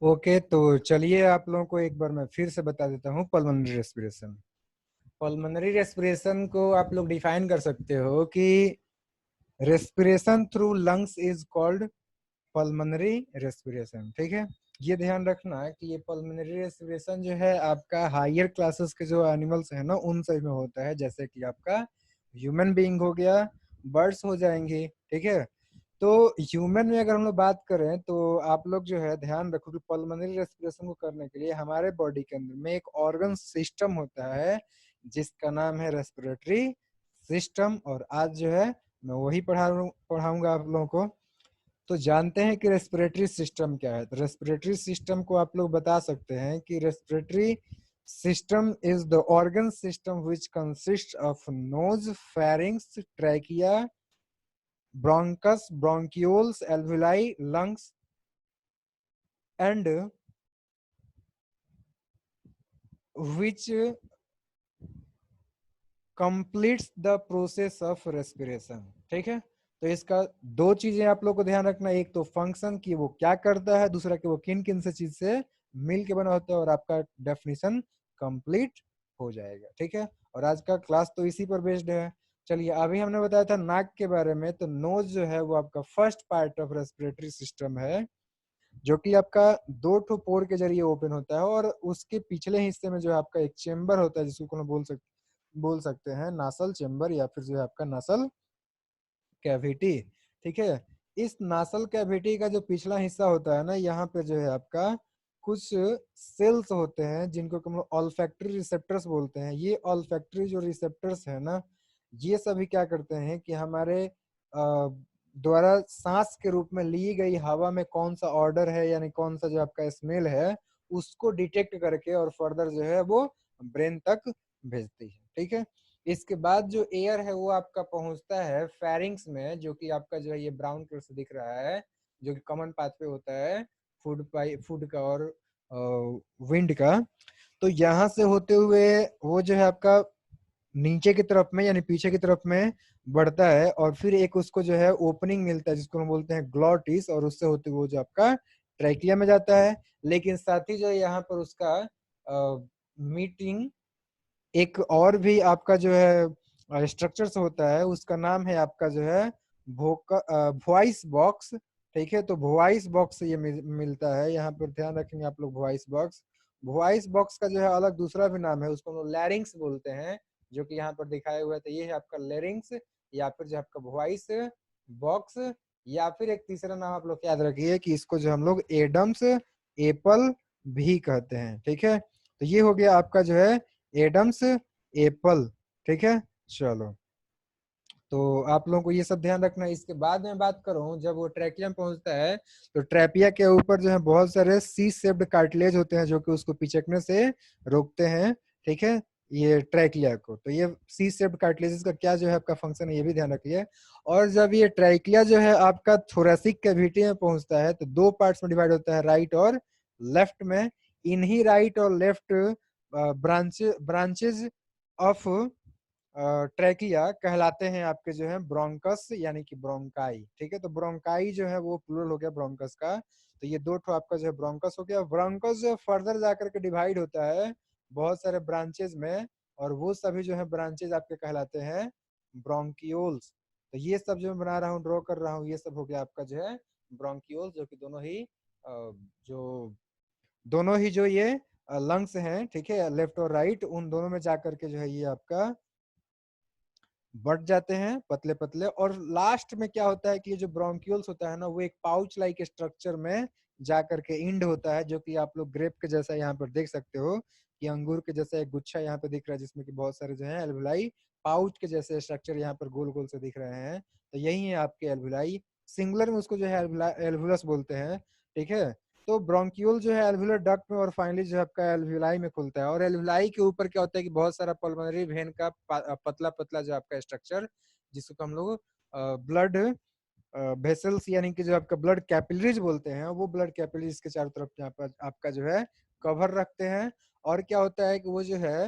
Okay, तो चलिए आप लोगों को एक बार मैं फिर से बता देता हूँ पल्मोनरी रेस्पिरेशन। पल्मोनरी रेस्पिरेशन को आप लोग डिफाइन कर सकते हो कि respiration through lungs is called pulmonary respiration. ठीक है, ये ध्यान रखना है कि ये पल्मोनरी रेस्पिरेशन जो है आपका हायर क्लासेस के जो एनिमल्स है ना उन सभी में होता है, जैसे कि आपका ह्यूमन बीइंग हो गया, बर्ड्स हो जाएंगे। ठीक है, तो ह्यूमन में अगर हम लोग बात करें तो आप लोग जो है ध्यान रखो कि पल्मोनरी रेस्पिरेशन को करने के लिए हमारे बॉडी के अंदर में एक ऑर्गन सिस्टम होता है जिसका नाम है रेस्पिरेटरी सिस्टम। और आज जो है मैं वही पढ़ाऊंगा आप लोगों को। तो जानते हैं कि रेस्पिरेटरी सिस्टम क्या है। तो रेस्पिरेटरी सिस्टम को आप लोग बता सकते हैं कि respiratory system is the organ system which consist of nose, pharynx, trachea, bronchus, bronchioles, alveoli, lungs, and which completes the process of respiration। ठीक है, तो इसका दो चीजें आप लोग को ध्यान रखना, एक तो फंक्शन की वो क्या करता है, दूसरा कि वो किन किन से चीज से मिल के बना होता है, और आपका डेफिनेशन कंप्लीट हो जाएगा। ठीक है, और आज का क्लास तो इसी पर बेस्ड है। चलिए, अभी हमने बताया था नाक के बारे में, तो नोज जो है वो आपका first part of respiratory system है, जो कि आपका दो ठो पोर के जरिए ओपन होता है, और उसके पिछले हिस्से में जो है आपका एक चेम्बर होता है जिसको हम बोल सकते हैं नासल चेम्बर, या फिर जो है आपका नासल कैविटी। ठीक है, इस नासल कैविटी का जो पिछला हिस्सा होता है ना, यहाँ पे जो है आपका कुछ सेल्स होते हैं जिनको हम लोग ऑल्फैक्टरी रिसेप्टर्स बोलते हैं। ये ऑल्फैक्टरी जो रिसेप्टर्स है ना, ये सभी क्या करते हैं कि हमारे द्वारा सांस के रूप में ली गई हवा में कौन सा ऑर्डर है, यानी कौन सा जो आपका स्मेल है, उसको डिटेक्ट करके और फर्दर जो है वो ब्रेन तक भेजती है। ठीक है, इसके बाद जो एयर है वो आपका पहुंचता है फेरिंग्स में, जो कि आपका जो है ये ब्राउन कलर से दिख रहा है, जो कि कॉमन पाथवे होता है फूड का और विंड का। तो यहाँ से होते हुए वो जो है आपका नीचे की तरफ में यानी पीछे की तरफ में बढ़ता है, और फिर एक उसको जो है ओपनिंग मिलता है जिसको हम बोलते हैं ग्लॉटिस, और उससे होते हुए जो आपका ट्रैकिया में जाता है। लेकिन साथ ही जो है यहाँ पर उसका मीटिंग एक और भी आपका जो है स्ट्रक्चर्स होता है, उसका नाम है आपका जो है वॉइस बॉक्स। ठीक है, तो वॉइस बॉक्स से ये मिलता है। यहाँ पर ध्यान रखेंगे आप लोग, वॉइस बॉक्स का जो है अलग दूसरा भी नाम है, उसको हम लोग लैरिंग्स बोलते हैं, जो कि यहाँ पर दिखाया हुआ है। तो ये है आपका लैरिंग्स, या फिर जो आपका वॉइस बॉक्स, या फिर एक तीसरा नाम आप लोग याद रखिए कि इसको जो हम लोग एडम्स एप्पल भी कहते हैं। ठीक है, तो ये हो गया आपका जो है एडम्स एप्पल। ठीक है, चलो, तो आप लोगों को ये सब ध्यान रखना है। इसके बाद में बात करूं, जब वो ट्रैकिया में पहुंचता है तो ट्रैपिया के ऊपर जो है बहुत सारे सी शेप्ड कार्टिलेज होते हैं जो कि उसको पिचकने से रोकते हैं। ठीक है, ये ट्रैकिया को, तो ये सी शेप्ड कार्टिलेजेस का क्या जो है आपका फंक्शन है ये भी ध्यान रखिए। और जब ये ट्रैकिया जो है आपका थोरेसिक कैविटी में पहुंचता है तो दो पार्ट्स में डिवाइड होता है, राइट और लेफ्ट में। इन्हीं राइट और लेफ्ट ब्रांचेज ऑफ ट्रैकिया कहलाते हैं आपके जो है ब्रोंकस यानी कि ब्रोंकाई। ठीक है, तो ब्रोंकाई जो है वो प्लूरल हो गया ब्रोंकस का। तो ये दो ठो आपका जो है ब्रोंकस हो गया। ब्रोंकस जो फर्दर जाकर के डिवाइड होता है बहुत सारे ब्रांचेज में, और वो सभी जो है ब्रांचेज आपके कहलाते हैं ब्रोंकियोल्स। तो ये सब जो मैं बना रहा हूँ, ड्रॉ कर रहा हूँ, ये सब हो गया आपका जो है ब्रोंकियोल्स, जो कि दोनों ही जो ये लंग्स हैं, ठीक है, लेफ्ट और राइट, उन दोनों में जाकर के जो है ये आपका बढ़ जाते हैं पतले पतले। और लास्ट में क्या होता है कि ये जो ब्रोंक्यूल्स होता है ना, वो एक पाउच लाइक स्ट्रक्चर में जाकर के इंड होता है, जो कि आप लोग ग्रेप के जैसा यहाँ पर देख सकते हो कि अंगूर के जैसा एक गुच्छा यहाँ पे दिख रहा है, जिसमें कि बहुत सारे जो है एल्वुलाई पाउच के जैसे स्ट्रक्चर यहाँ पर गोल गोल से दिख रहे हैं। तो यही है आपके एल्वुलाई, सिंगुलर में उसको जो है एल्वुलस बोलते हैं। ठीक है, तो ब्रोंक्यूल जो है एल्वुलर डक्ट में, और फाइनली जो है आपका एल्वुलाई में खुलता है। और एल्वुलाई के ऊपर क्या होता है कि बहुत सारा पल्मोनरी वेन का पतला पतला जो आपका स्ट्रक्चर, जिसको हम लोग ब्लड वेसल्स यानी कि जो आपका ब्लड कैपिलरीज बोलते हैं, वो ब्लड कैपिलरीज के चारों तरफ यहाँ पर आपका जो है कवर रखते हैं। और क्या होता है कि वो जो है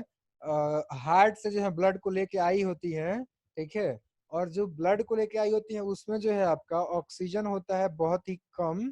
हार्ट से जो है ब्लड को लेके आई होती है। ठीक है, और जो ब्लड को लेके आई होती है उसमें जो है आपका ऑक्सीजन होता है बहुत ही कम।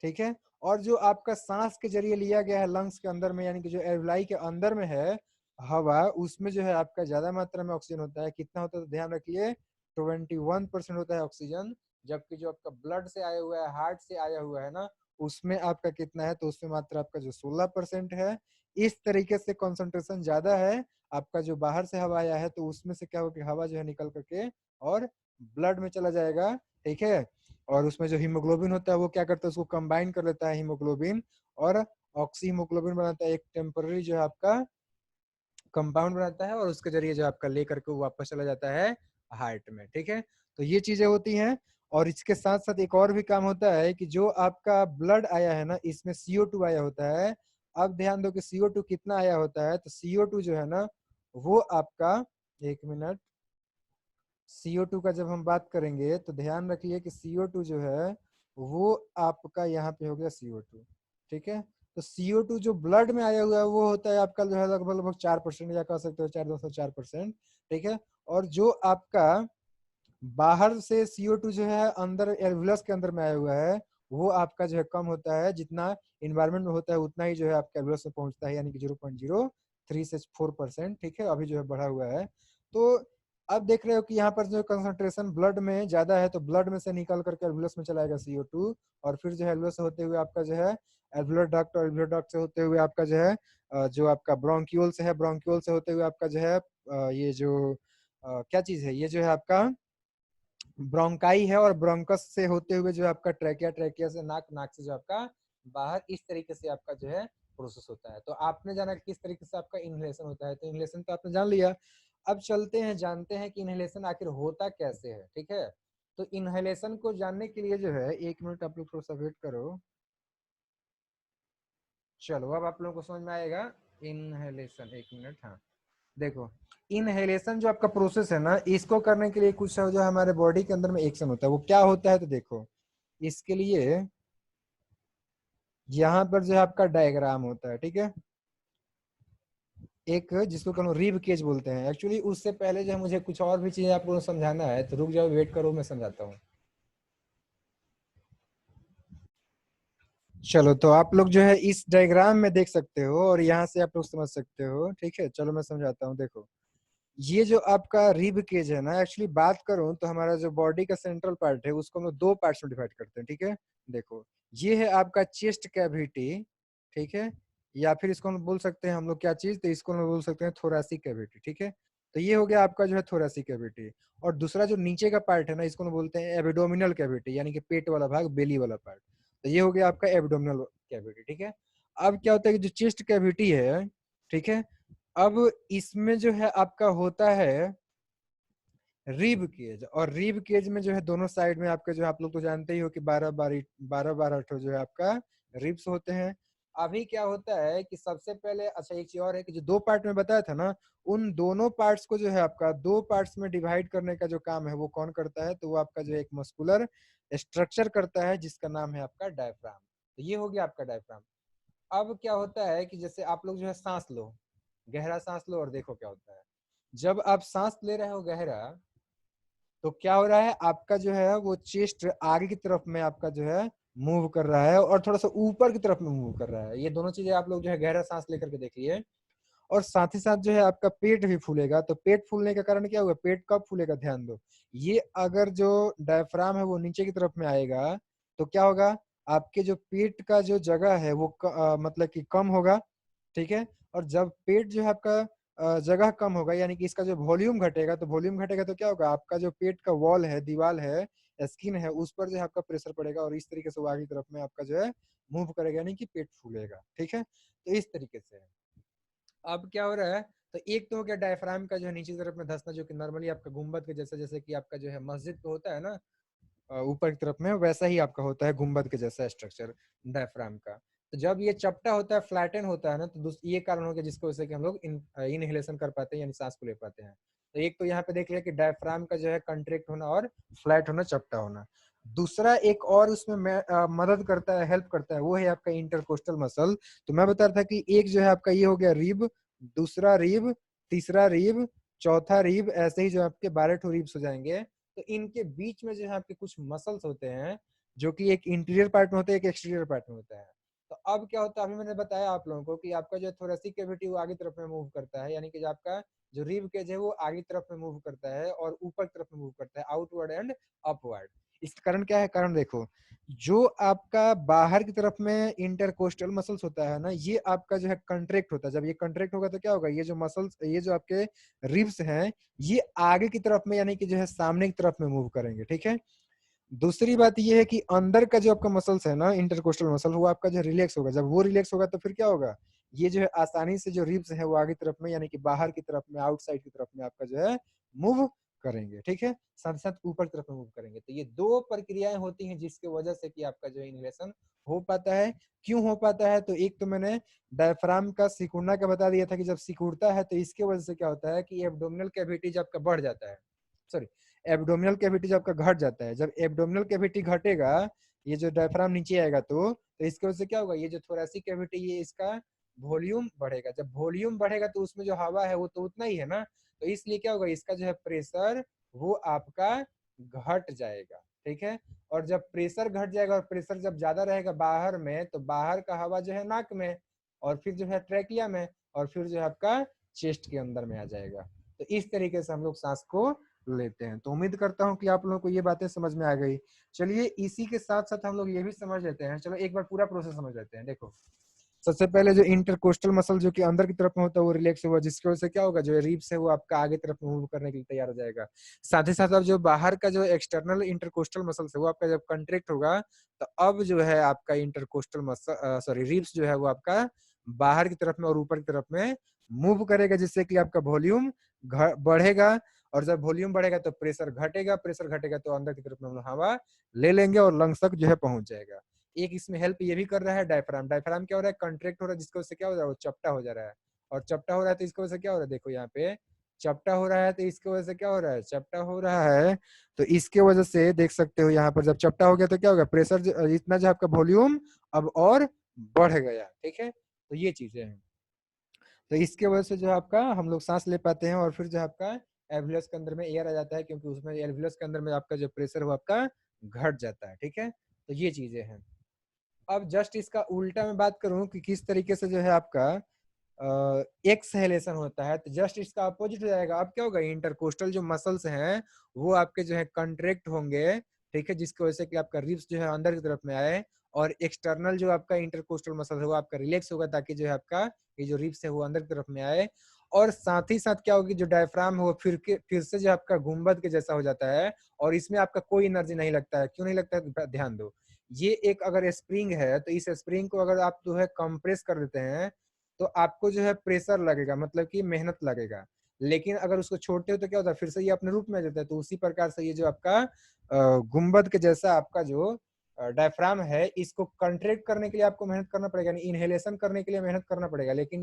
ठीक है, और जो आपका सांस के जरिए लिया गया है लंग्स के अंदर में, यानी कि जो एल्वुलाई के अंदर में है हवा, उसमें जो है आपका ज्यादा मात्रा में ऑक्सीजन होता है। कितना होता है तो ध्यान रखिए, 21% होता है ऑक्सीजन। जबकि जो आपका ब्लड से आया हुआ है, हार्ट से आया हुआ है ना, उसमें आपका कितना है तो उसमें मात्रा आपका जो 16% है। इस तरीके से कॉन्सेंट्रेशन ज्यादा है। आपका जो बाहर से हवा आया है तो उसमें से क्या होगा कि हवा जो है निकल करके और ब्लड में चला जाएगा, ठीक है। और उसमें जो हीमोग्लोबिन होता है वो क्या करता है, उसको कंबाइन कर लेता है हीमोग्लोबिन, और ऑक्सी हीमोग्लोबिन बनाता है, एक टेम्पररी जो है आपका कंपाउंड बनाता है, और उसके जरिए जो आपका लेकर के वो वापस चला जाता है हार्ट में, ठीक है। तो ये चीजें होती हैं। और इसके साथ साथ एक और भी काम होता है कि जो आपका ब्लड आया है ना, इसमें CO2 आया होता है। अब ध्यान दो कि CO2 कितना आया होता है, तो CO2 जो है ना वो आपका, एक मिनट, CO2 का जब हम बात करेंगे तो ध्यान रखिए कि CO2 जो है वो आपका यहाँ पे हो गया CO2, ठीक है। तो CO2 जो ब्लड में आया हुआ है वो होता है आपका जो है लगभग लगभग 4%, या कह सकते हो 4.4%, ठीक है। और जो आपका बाहर से CO2 जो है अंदर एल्वुलस के अंदर में आया हुआ है वो आपका जो है कम होता है। जितना इन्वायरमेंट में होता है उतना ही जो है आपका एल्वुलस में पहुंचता है, यानी कि 0.03 से 4%, ठीक है। अभी जो है बढ़ा हुआ है। तो अब देख रहे हो कि यहाँ पर जो कंसंट्रेशन ब्लड में ज्यादा है, तो ब्लड में से निकल करके एल्वुलस में चला जाएगा CO2, और फिर जो है एल्वुलस से होते हुए आपका जो है एल्वुलर डक्ट, और एल्वुलर डक्ट से होते हुए आपका जो है जो आपका ब्रोंक्यूल से है, ब्रोंक्यूल से होते हुए आपका जो है ये जो क्या चीज है, ये जो है आपका ब्रोंकाई है, और ब्रोंकस से होते हुए जो आपका ट्रैकिया, ट्रैकिया से नाक, नाक से जो आपका बाहर, इस तरीके से आपका जो है प्रोसेस होता है। तो आपने जाना किस तरीके से आपका इनहेलेशन होता है, तो इनहेलेशन तो आपने जान लिया। अब चलते हैं, जानते हैं कि इनहेलेशन आखिर होता कैसे है, ठीक है। तो इनहेलेशन को जानने के लिए जो है, एक मिनट आप लोग थोड़ा सा वेट करो। चलो अब आप लोगों को समझ में आएगा इनहेलेशन, एक मिनट, हाँ। देखो, इनहेलेशन जो आपका प्रोसेस है ना, इसको करने के लिए कुछ जो हमारे बॉडी के अंदर में एक्शन होता है, वो क्या होता है तो देखो, इसके लिए यहाँ पर जो है आपका डायग्राम होता है, ठीक है। एक जिसको कहूँ रिब केज बोलते हैं एक्चुअली। उससे पहले जो है मुझे कुछ और भी चीजें आप लोगों को समझाना है, तो रुक जाओ, वेट करो, मैं समझाता हूँ। चलो, तो आप लोग जो है इस डायग्राम में देख सकते हो, और यहाँ से आप लोग समझ सकते हो, ठीक है। चलो मैं समझाता हूँ। देखो, ये जो आपका रिब केज है ना, एक्चुअली बात करूं तो हमारा जो बॉडी का सेंट्रल पार्ट है उसको हम लोग दो पार्ट्स में डिवाइड करते हैं, ठीक है। देखो, ये है आपका चेस्ट कैविटी, ठीक है। या फिर इसको हम बोल सकते हैं हम लोग क्या चीज, तो इसको हम लोग बोल सकते हैं थोरैसिक कैविटी, ठीक है। तो ये हो गया आपका जो है थोरैसिक कैविटी। और दूसरा जो नीचे का पार्ट है ना, इसको हम बोलते हैं एब्डोमिनल कैविटी, यानी कि पेट वाला भाग, बेली वाला पार्ट। तो ये हो गया आपका एब्डोमिनल कैविटी, ठीक है। अब क्या होता है कि जो चेस्ट कैविटी है, ठीक है, अब इसमें जो है आपका होता है रिब केज। और रिब केज में जो है दोनों साइड में आपके जो है, आप लोग तो जानते ही हो कि 12 ठो जो है आपका रिब्स होते हैं। अभी क्या होता है कि सबसे पहले, अच्छा एक चीज और है कि जो दो पार्ट में बताया था ना, उन दोनों पार्ट्स को जो है आपका दो पार्ट्स में डिवाइड करने का जो काम है वो कौन करता है, तो वो आपका जो एक मस्कुलर स्ट्रक्चर करता है जिसका नाम है आपका डायफ्राम। तो ये हो गया आपका डायफ्राम। अब क्या होता है कि जैसे आप लोग जो है सांस लो, गहरा सांस लो, और देखो क्या होता है। जब आप सांस ले रहे हो गहरा, तो क्या हो रहा है, आपका जो है वो चेस्ट आगे की तरफ में आपका जो है मूव कर रहा है, और थोड़ा सा ऊपर की तरफ में मूव कर रहा है। ये दोनों चीजें आप लोग जो है गहरा सांस लेकर के देखिए। और साथ ही साथ जो है आपका पेट भी फूलेगा। तो पेट फूलने का कारण क्या हुआ, पेट कब फूलेगा, ध्यान दो। ये अगर जो डायफ्राम है वो नीचे की तरफ में आएगा, तो क्या होगा, आपके जो पेट का जो जगह है वो मतलब कि कम होगा, ठीक है। और जब पेट जो है आपका जगह कम होगा, यानी कि इसका जो वॉल्यूम घटेगा, तो वॉल्यूम घटेगा तो क्या होगा, आपका जो पेट का वॉल है, दीवार है, स्किन है, उस पर जो है आपका प्रेशर पड़ेगा, और इस तरीके से वो आगे की तरफ में आपका जो है मूव करेगा, यानी कि पेट फूलेगा, ठीक है। तो इस तरीके से अब क्या हो रहा है, तो एक तो हो गया डायफ्राम का जो है नीचे की तरफ में धंसना, जो कि नॉर्मली आपका गुम्बद के जैसा, जैसे कि आपका जो है मस्जिद पे होता है ना ऊपर की तरफ में, वैसा ही आपका होता है गुम्बद के जैसा स्ट्रक्चर डायफ्राम का। तो जब ये चपटा होता है, फ्लैटन होता है ना, तो ये कारण हो गया जिसकी वजह से कि हम लोग इनहेलेशन कर पाते हैं, यानी सांस को ले पाते हैं। तो एक तो यहाँ पे देख लिया कि डायफ्राम का जो है कंट्रैक्ट होना और फ्लैट होना, चपटा होना। दूसरा एक और उसमें मदद करता है, हेल्प करता है, वो है आपका इंटरकोस्टल मसल। तो मैं बता रहा था कि एक जो है आपका ये हो गया रिब, दूसरा रिब, तीसरा रिब, चौथा रिब, ऐसे ही जो आपके 12 रिब्स हो जाएंगे। तो इनके बीच में जो है आपके कुछ मसल्स होते हैं, जो कि एक इंटीरियर पार्ट में होते हैं, एक एक्सटीरियर पार्ट में होता है। अब क्या होता है, अभी मैंने बताया आप लोगों को कि आपका जो थोरेसिक कैविटी वो आगे तरफ में मूव करता है, यानी कि जो आपका जो रिब केज है वो आगे तरफ में मूव करता है और ऊपर तरफ में मूव करता है, आउटवर्ड एंड अपवर्ड। इसका कारण क्या है, कारण देखो, जो आपका बाहर की तरफ में इंटरकोस्टल मसल्स होता है ना, ये आपका जो है कंट्रैक्ट होता है। जब ये कंट्रैक्ट होगा तो क्या होगा, ये जो मसल्स, ये जो आपके रिब्स हैं, ये आगे की तरफ में यानी कि जो है सामने की तरफ में मूव करेंगे, ठीक है। दूसरी बात ये है कि अंदर का जो आपका मसल्स है ना, इंटरकोस्टल मसल, वो आपका जो रिलैक्स होगा। जब वो रिलैक्स होगा तो फिर क्या होगा, ये जो है आसानी से जो रिब्स है वो आगे तरफ में यानी कि बाहर की तरफ में, आउटसाइड की तरफ में आपका जो है मूव करेंगे, ठीक है, साथ साथ ऊपर तरफ में मूव करेंगे। तो ये दो प्रक्रियाएं होती हैं जिसके वजह से कि आपका जो इनहेलेशन हो पाता है। क्यों हो पाता है, तो एक तो मैंने डायफ्राम का सिकुड़ना का बता दिया था कि जब सिकुड़ता है तो इसके वजह से क्या होता है कि एब्डोमिनल कैविटी जब आपका बढ़ जाता है, सॉरी, एब्डोमिनल कैविटी जब आपका घट जाता है। जब एब्डोमिनल कैविटी घटेगा, ये जो डायफ्राम नीचे आएगा तो इसकी वजह से क्या होगा, ये जो थोरेसिक कैविटी, ये इसका वॉल्यूम बढ़ेगा। जब वॉल्यूम बढ़ेगा तो उसमें जो हवा है वो तो उतना ही है ना, तो इसलिए क्या होगा, इसका जो है प्रेशर वो आपका घट जाएगा, ठीक है। और जब प्रेशर घट जाएगा और प्रेशर जब ज्यादा रहेगा बाहर में, तो बाहर का हवा जो है नाक में, और फिर जो है ट्रैकिया में, और फिर जो है आपका चेस्ट के अंदर में आ जाएगा। तो इस तरीके से हम लोग सांस को लेते हैं। तो उम्मीद करता हूँ कि आप लोगों को ये बातें समझ में आ गई। चलिए इसी के साथ साथ हम लोग ये भी समझ लेते हैं, चलो एक बार पूरा प्रोसेस समझ लेते हैं। देखो, सबसे पहले जो इंटरकोस्टल मसल जो कि अंदर की तरफ में होता है वो रिलैक्स हुआ, जिसकी वजह से क्या होगा, जो रिब्स है वो आपका आगे तरफ मूव करने के लिए तैयार हो जाएगा। साथ ही साथ अब जो बाहर का जो एक्सटर्नल इंटरकोस्टल मसल है वो आपका जब कंट्रैक्ट होगा, तो अब जो है आपका इंटरकोस्टल मसल, सॉरी, रिब्स जो है वो आपका बाहर की तरफ में और ऊपर की तरफ में मूव करेगा, जिससे कि आपका वॉल्यूम बढ़ेगा। और जब वॉल्यूम बढ़ेगा तो प्रेशर घटेगा, प्रेशर घटेगा तो अंदर की तरफ में हम लोग हवा ले लेंगे और लंग्स तक जो है पहुंच जाएगा। एक इसमें हेल्प ये भी कर रहा है डायफ्राम। डायफ्राम क्या हो रहा है, कंट्रैक्ट हो रहा है, जिसकी वजह से क्या हो रहा है, वो चपटा हो जा रहा है। और चपटा हो रहा है तो इसकी वजह से क्या हो रहा है, देखो यहाँ पे चपटा हो रहा है, तो इसकी वजह से क्या हो रहा है, चपटा हो रहा है, तो इसके वजह से देख सकते हो यहाँ पर जब चपटा हो गया तो क्या होगा, प्रेशर इतना जो आपका वॉल्यूम अब और बढ़ गया, ठीक है। तो ये चीजें हैं, तो इसके वजह से जो आपका हम लोग सांस ले पाते हैं, और फिर जो आपका एल्वियस के अंदर में एयर आ जाता है, क्योंकि उसमें एल्वियस के अंदर में आपका जो प्रेशर वो आपका घट जाता है, ठीक है। तो ये चीजें हैं। अब जस्ट इसका उल्टा मैं बात करूं कि किस तरीके से जो है आपका एक्सहेलेशन होता है, तो जस्ट इसका अपोजिट हो जाएगा। अब क्या होगा, इंटरकोस्टल जो मसल्स हैं वो आपके जो है कंट्रैक्ट होंगे, ठीक है, जिसकी वजह से कि आपका रिब्स जो है अंदर की तरफ में आए, और एक्सटर्नल जो आपका इंटरकोस्टल मसल है वो आपका रिलैक्स होगा, ताकि जो है आपका ये जो रिब्स है वो अंदर की तरफ में आए। और साथ ही साथ क्या होगी, जो डायफ्राम है वो फिर से जो आपका गुंबद के जैसा हो जाता है, और इसमें आपका कोई एनर्जी नहीं लगता है। क्यों नहीं लगता है, ध्यान दो, ये एक अगर स्प्रिंग है, तो इस स्प्रिंग को अगर आप जो है कंप्रेस कर देते हैं तो आपको जो है प्रेशर लगेगा, मतलब कि मेहनत लगेगा। लेकिन अगर उसको छोड़ते हो तो क्या होता है, फिर से ये अपने रूप में आ जाता है। तो उसी प्रकार से ये जो आपका गुंबद के जैसा आपका जो डायफ्राम है, इसको कंट्रैक्ट करने के लिए आपको मेहनत करना पड़ेगा, इनहेलेशन करने के लिए मेहनत करना पड़ेगा। लेकिन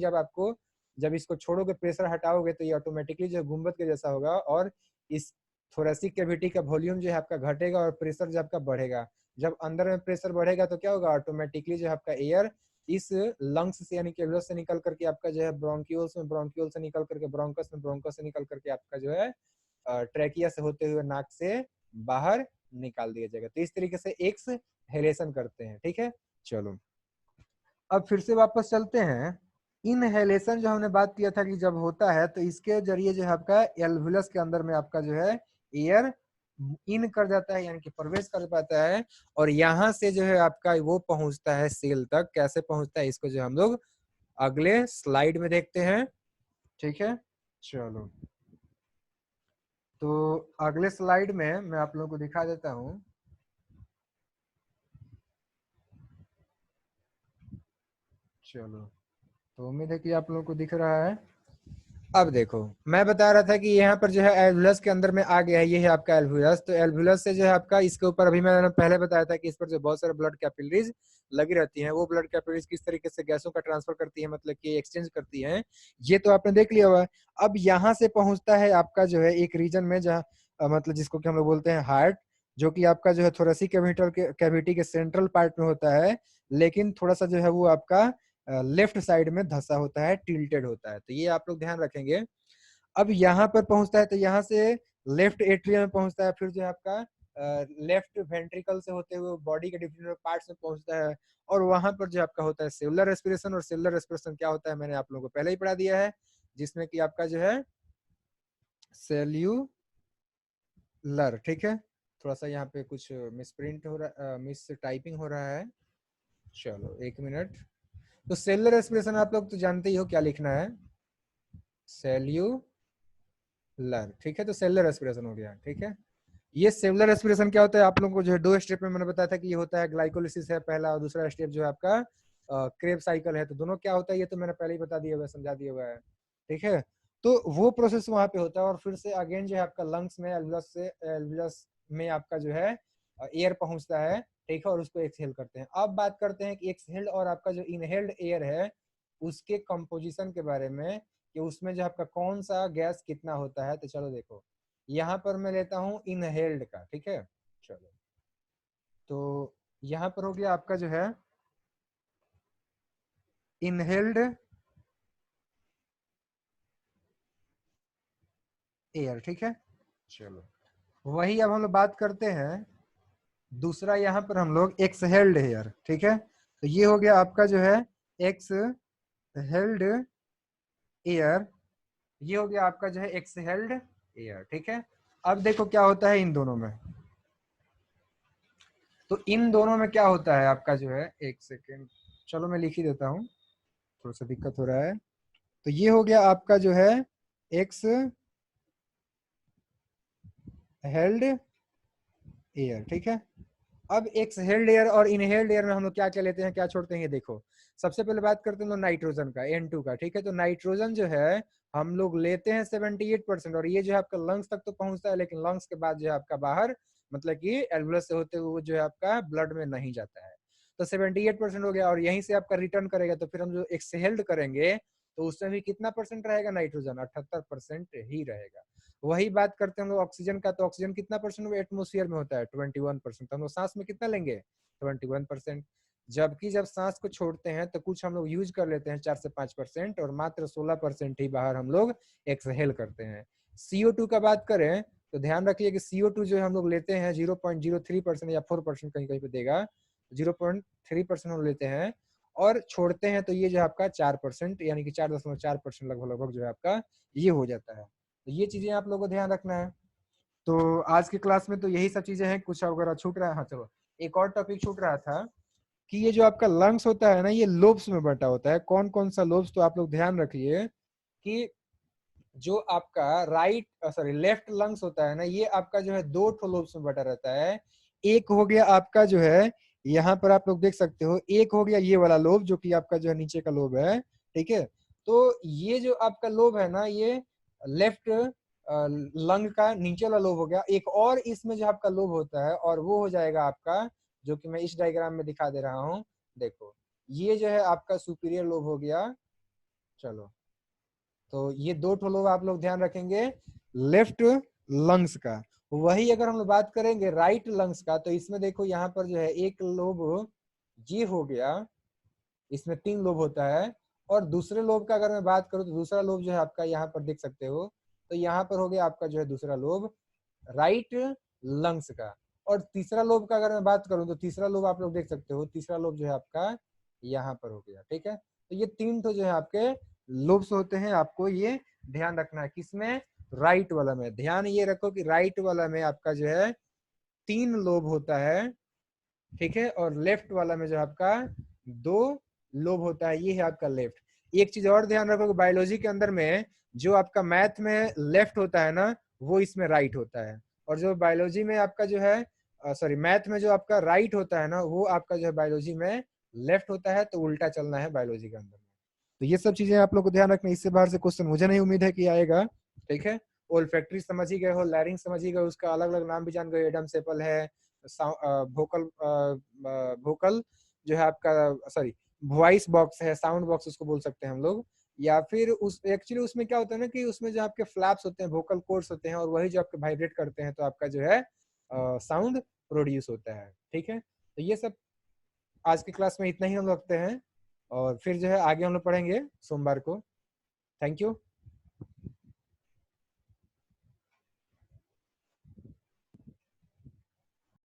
जब इसको छोड़ोगे, प्रेशर हटाओगे, तो ये ऑटोमेटिकली जो गुंबद के जैसा होगा, और इस थोरेसिक कैविटी का वॉल्यूम जो है आपका घटेगा और प्रेशर जो आपका बढ़ेगा। जब अंदर में प्रेशर बढ़ेगा तो क्या होगा, ऑटोमेटिकली जो आपका एयर इस लंग्स से यानी कि एल्वियस से निकल करके आपका जो है ब्रोंक्यूल्स में, ब्रोंक्यूल से निकल करके ब्रोंकस में, ब्रोंकस से निकल करके आपका जो है ट्रैकिया से होते हुए नाक से बाहर निकाल दिया जाएगा। तो इस तरीके से एक्सहेलेशन करते हैं, ठीक है। चलो अब फिर से वापस चलते हैं। इनहेलेशन जो हमने बात किया था कि जब होता है तो इसके जरिए जो है आपका एल्वुलस के अंदर में आपका जो है एयर इन कर जाता है, यानी कि प्रवेश कर पाता है, और यहाँ से जो है आपका वो पहुंचता है सेल तक। कैसे पहुंचता है इसको जो हम लोग अगले स्लाइड में देखते हैं, ठीक है। चलो तो अगले स्लाइड में मैं आप लोगों को दिखा देता हूँ। चलो, तो उम्मीद है कि आप लोगों को दिख रहा है। अब देखो, मैं बता रहा था कि यहाँ पर जो है एल्वुलस के अंदर में आ गया है, ये है आपका एल्वुलस। तो एल्वुलस से जो है आपका इसके ऊपर, अभी मैंने पहले बताया था कि इस पर जो बहुत सारे ब्लड कैपिलरीज लगी रहती हैं, वो ब्लड कैपिलरीज किस तरीके से गैसों का ट्रांसफर करती है, मतलब कि एक्सचेंज करती हैं, ये तो आपने देख लिया हुआ है। अब यहाँ से पहुंचता है आपका जो है एक रीजन में, जहाँ मतलब जिसको कि हम लोग बोलते हैं हार्ट, जो कि आपका जो है थोरेसिक कैविटी के सेंट्रल पार्ट में होता है, लेकिन थोड़ा सा जो है वो आपका लेफ्ट साइड में धंसा होता है, टिल्टेड होता है। तो ये आप लोग ध्यान रखेंगे। अब यहाँ पर पहुंचता है तो यहाँ से लेफ्ट एट्रियम में पहुंचता है, फिर जो है आपका लेफ्ट वेंट्रिकल से होते हुए बॉडी के डिफरेंट पार्ट्स में पहुंचता है, और वहां पर जो आपका होता है सेलुलर रेस्पिरेशन। और सेलुलर रेस्पिरेशन क्या होता है मैंने आप लोगों को पहले ही पढ़ा दिया है, जिसमें कि आपका जो है सेल्यूलर, ठीक है। थोड़ा सा यहाँ पे कुछ मिस प्रिंट हो रहा, मिस टाइपिंग हो रहा है, चलो एक मिनट। तो सेलुलर रेस्पिरेशन आप लोग तो जानते ही हो क्या लिखना है, सेल्यूलर, ठीक है। तो सेलुलर रेस्पिरेशन हो गया, ठीक है। ये सेलुलर रेस्पिरेशन क्या होता है आप लोगों को जो है दो स्टेप में मैंने बताया था कि ये होता है ग्लाइकोलिसिस है पहला, और दूसरा स्टेप जो है आपका क्रेब्स साइकिल है। तो दोनों क्या होता है ये तो मैंने पहले ही बता दिया हुआ है, समझा दिया हुआ है, ठीक है। तो वो प्रोसेस वहां पे होता है, और फिर से अगेन जो है आपका लंग्स में एल्वियस से एल्वियस में आपका जो है एयर पहुंचता है, ठीक है, और उसको एक्सहेल करते हैं। अब बात करते हैं कि एक्सहेल्ड और आपका जो इनहेल्ड एयर है उसके कंपोजिशन के बारे में, कि उसमें जो आपका कौन सा गैस कितना होता है। तो चलो देखो, यहाँ पर मैं लेता हूं इनहेल्ड का, ठीक है। चलो, तो यहाँ पर हो गया आपका जो है इनहेल्ड एयर, ठीक है। चलो, वही अब हम लोग बात करते हैं दूसरा, यहाँ पर हम लोग एक्सहेल्ड एयर, ठीक है। तो ये हो गया आपका जो है एक्सहेल्ड एयर, ये हो गया आपका जो है एक्सहेल्ड एयर, ठीक है। अब देखो क्या होता है इन दोनों में, तो इन दोनों में क्या होता है आपका जो है, एक सेकेंड, चलो मैं लिख ही देता हूँ, थोड़ा सा दिक्कत हो रहा है। तो ये हो गया आपका जो है एक्स हेल्ड एयर, ठीक है। अब एक्सहेल्ड एयर और इनहेल्ड एयर में हम लोग क्या क्या लेते हैं, क्या छोड़ते हैं, ये देखो। सबसे पहले बात करते हैं लोग नाइट्रोजन का, N2 का, ठीक है। तो नाइट्रोजन जो है हम लोग लेते हैं 78%, और ये जो है आपका लंग्स तक तो पहुंचता है, लेकिन लंग्स के बाद जो है आपका बाहर, मतलब कि एल्वुलस से होते हुए जो है आपका ब्लड में नहीं जाता है। तो 78% हो गया, और यहीं से आपका रिटर्न करेगा। तो फिर हम जो एक्सहेल्ड करेंगे तो उसमें भी कितना परसेंट रहेगा नाइट्रोजन, 78% ही रहेगा। वही बात करते हैं हम लोग ऑक्सीजन का, तो ऑक्सीजन कितना परसेंट एटमोस्फियर में होता है, 21%। तो हम लोग सांस में कितना लेंगे, 21%। जबकि जब सांस को छोड़ते हैं तो कुछ हम लोग यूज कर लेते हैं 4 से 5%, और मात्र 16% ही बाहर हम लोग एक्सहेल करते हैं। CO2 का बात करें तो ध्यान रखिए कि CO2 जो हम लोग लेते हैं 0.03% या 4% कहीं कहीं पे देगा, 0.3% हम लेते हैं, और छोड़ते हैं तो ये जो आपका 4%, यानी कि 4.4% लगभग लगभग जो है आपका ये हो जाता है। तो ये चीजें आप लोगों को ध्यान रखना है। तो आज की क्लास में तो यही सब चीजें हैं, कुछ अगर छूट रहा है, हाँ चलो एक और टॉपिक छूट रहा था कि ये जो आपका लंग्स होता है ना, ये लोब्स में बटा होता है। कौन कौन सा लोब्स, तो आप लोग ध्यान रखिए कि जो आपका लेफ्ट लंग्स होता है ना, ये आपका जो है दो ठो लोब्स में बटा रहता है। एक हो गया आपका जो है, यहाँ पर आप लोग देख सकते हो, एक हो गया ये वाला लोब जो कि आपका जो है नीचे का लोब है, ठीक है। तो ये जो आपका लोब है ना, ये लेफ्ट लंग का नीचे वाला लोब हो गया। एक और इसमें जो आपका लोब होता है, और वो हो जाएगा आपका, जो कि मैं इस डायग्राम में दिखा दे रहा हूँ, देखो ये जो है आपका सुपीरियर लोब हो गया। चलो, तो ये दो ठो लोब आप लोग ध्यान रखेंगे लेफ्ट लंग्स का। वही अगर हम लोग बात करेंगे राइट लंग्स का, तो इसमें देखो यहाँ पर जो है एक लोब ये हो गया, इसमें 3 लोब होता है। और दूसरे लोब का अगर मैं बात करूं तो दूसरा लोब जो है आपका यहाँ पर देख सकते हो, तो यहाँ पर हो गया आपका जो है दूसरा लोब राइट लंग्स का। और तीसरा लोब का अगर मैं बात करूं तो तीसरा लोब आप लोग देख सकते हो, तीसरा लोब जो है आपका यहाँ पर हो गया, ठीक है। तो ये 3 तो जो है आपके लोब्स होते हैं, आपको ये ध्यान रखना है। किसमें, राइट वाला में। ध्यान ये रखो कि राइट वाला में आपका जो है 3 लोब होता है, ठीक है, और लेफ्ट वाला में जो आपका 2 लोब होता है, ये है आपका लेफ्ट। एक चीज और ध्यान रखो कि बायोलॉजी के अंदर में जो आपका मैथ में लेफ्ट होता है ना, वो इसमें राइट होता है। और जो बायोलॉजी में आपका जो है सॉरी मैथ में जो आपका राइट होता है ना, वो आपका जो है बायोलॉजी में लेफ्ट होता है। तो उल्टा चलना है बायोलॉजी के अंदर में। तो ये सब चीजें आप लोग को ध्यान रखना। इससे बाहर से क्वेश्चन मुझे नहीं उम्मीद है कि आएगा, ठीक है। ओल्फैक्टरी समझ ही गए हो, लैरिंग समझ ही गए, उसका अलग अलग नाम भी जान गए, एडम सेपल है, वोकल वोकल जो है आपका सॉरी वॉइस बॉक्स है, साउंड बॉक्स उसको बोल सकते हैं हम लोग। या फिर उस एक्चुअली उसमें क्या होता है ना कि उसमें जो आपके फ्लैप्स होते हैं, वोकल कोर्ड्स होते हैं, और वही जो आपके वाइब्रेट करते हैं, तो आपका जो है साउंड प्रोड्यूस होता है, ठीक है। तो ये सब आज की क्लास में इतना ही हम रखते हैं, और फिर जो है आगे हम लोग पढ़ेंगे सोमवार को। Thank you.